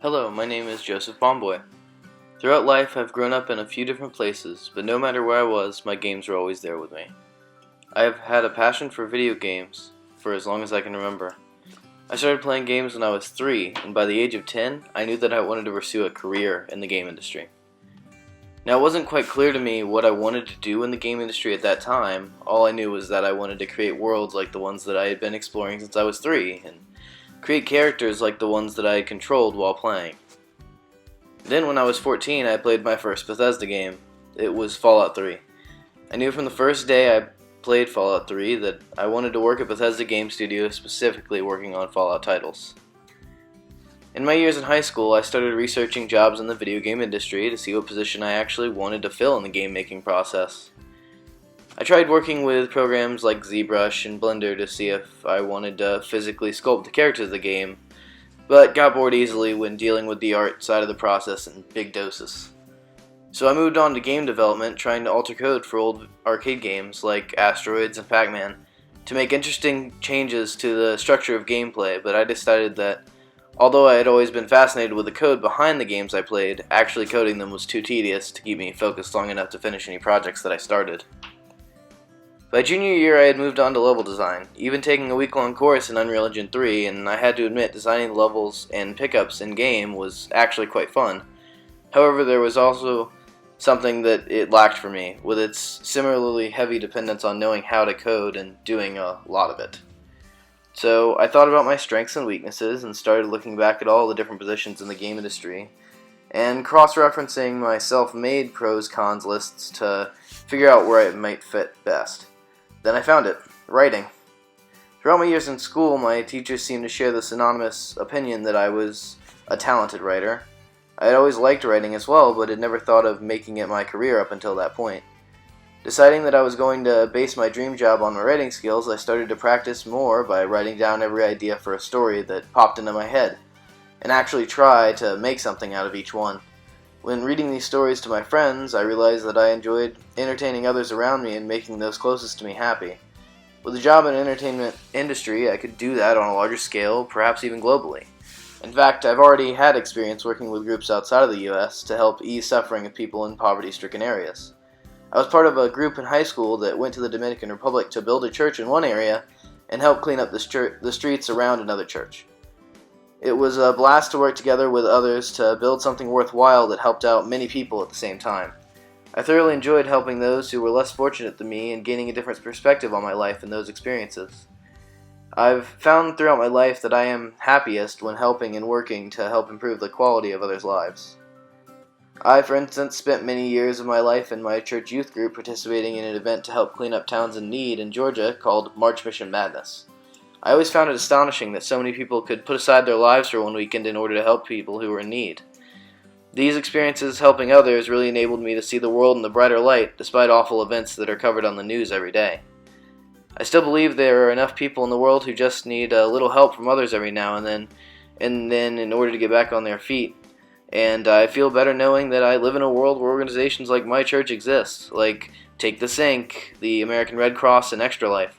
Hello, my name is Joseph Bomboy. Throughout life, I've grown up in a few different places, but no matter where I was, my games were always there with me. I have had a passion for video games for as long as I can remember. I started playing games when I was 3, and by the age of 10, I knew that I wanted to pursue a career in the game industry. Now, it wasn't quite clear to me what I wanted to do in the game industry at that time. All I knew was that I wanted to create worlds like the ones that I had been exploring since I was 3, and create characters like the ones that I had controlled while playing. Then when I was 14, I played my first Bethesda game. It was Fallout 3. I knew from the first day I played Fallout 3 that I wanted to work at Bethesda Game Studios, specifically working on Fallout titles. In my years in high school, I started researching jobs in the video game industry to see what position I actually wanted to fill in the game making process. I tried working with programs like ZBrush and Blender to see if I wanted to physically sculpt the characters of the game, but got bored easily when dealing with the art side of the process in big doses. So I moved on to game development, trying to alter code for old arcade games like Asteroids and Pac-Man to make interesting changes to the structure of gameplay, but I decided that although I had always been fascinated with the code behind the games I played, actually coding them was too tedious to keep me focused long enough to finish any projects that I started. By junior year, I had moved on to level design, even taking a week-long course in Unreal Engine 3, and I had to admit designing the levels and pickups in-game was actually quite fun. However, there was also something that it lacked for me, with its similarly heavy dependence on knowing how to code and doing a lot of it. So I thought about my strengths and weaknesses and started looking back at all the different positions in the game industry and cross-referencing my self-made pros-cons lists to figure out where I might fit best. Then I found it, writing. Throughout my years in school, my teachers seemed to share the synonymous opinion that I was a talented writer. I had always liked writing as well, but had never thought of making it my career up until that point. Deciding that I was going to base my dream job on my writing skills, I started to practice more by writing down every idea for a story that popped into my head, and actually try to make something out of each one. When reading these stories to my friends, I realized that I enjoyed entertaining others around me and making those closest to me happy. With a job in the entertainment industry, I could do that on a larger scale, perhaps even globally. In fact, I've already had experience working with groups outside of the US to help ease suffering of people in poverty-stricken areas. I was part of a group in high school that went to the Dominican Republic to build a church in one area and help clean up the streets around another church. It was a blast to work together with others to build something worthwhile that helped out many people at the same time. I thoroughly enjoyed helping those who were less fortunate than me and gaining a different perspective on my life and those experiences. I've found throughout my life that I am happiest when helping and working to help improve the quality of others' lives. I, for instance, spent many years of my life in my church youth group participating in an event to help clean up towns in need in Georgia called March Mission Madness. I always found it astonishing that so many people could put aside their lives for one weekend in order to help people who were in need. These experiences helping others really enabled me to see the world in a brighter light, despite awful events that are covered on the news every day. I still believe there are enough people in the world who just need a little help from others every now and then in order to get back on their feet. And I feel better knowing that I live in a world where organizations like my church exist, like Take the Sink, the American Red Cross, and Extra Life.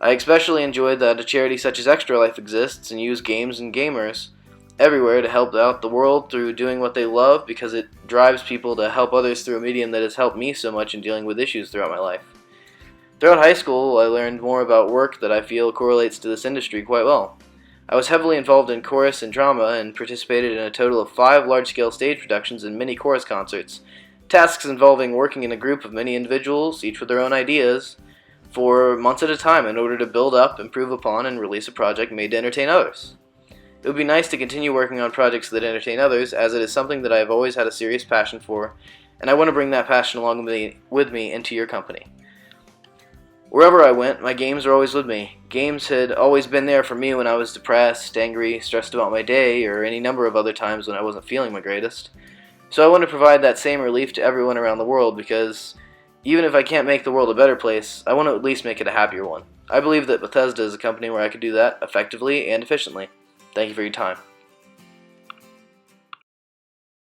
I especially enjoyed that a charity such as Extra Life exists and use games and gamers everywhere to help out the world through doing what they love, because it drives people to help others through a medium that has helped me so much in dealing with issues throughout my life. Throughout high school, I learned more about work that I feel correlates to this industry quite well. I was heavily involved in chorus and drama and participated in a total of 5 large-scale stage productions and many chorus concerts, tasks involving working in a group of many individuals, each with their own ideas, for months at a time in order to build up, improve upon, and release a project made to entertain others. It would be nice to continue working on projects that entertain others, as it is something that I have always had a serious passion for, and I want to bring that passion along with me into your company. Wherever I went, my games were always with me. Games had always been there for me when I was depressed, angry, stressed about my day, or any number of other times when I wasn't feeling my greatest. So I want to provide that same relief to everyone around the world, because even if I can't make the world a better place, I want to at least make it a happier one. I believe that Bethesda is a company where I could do that effectively and efficiently. Thank you for your time.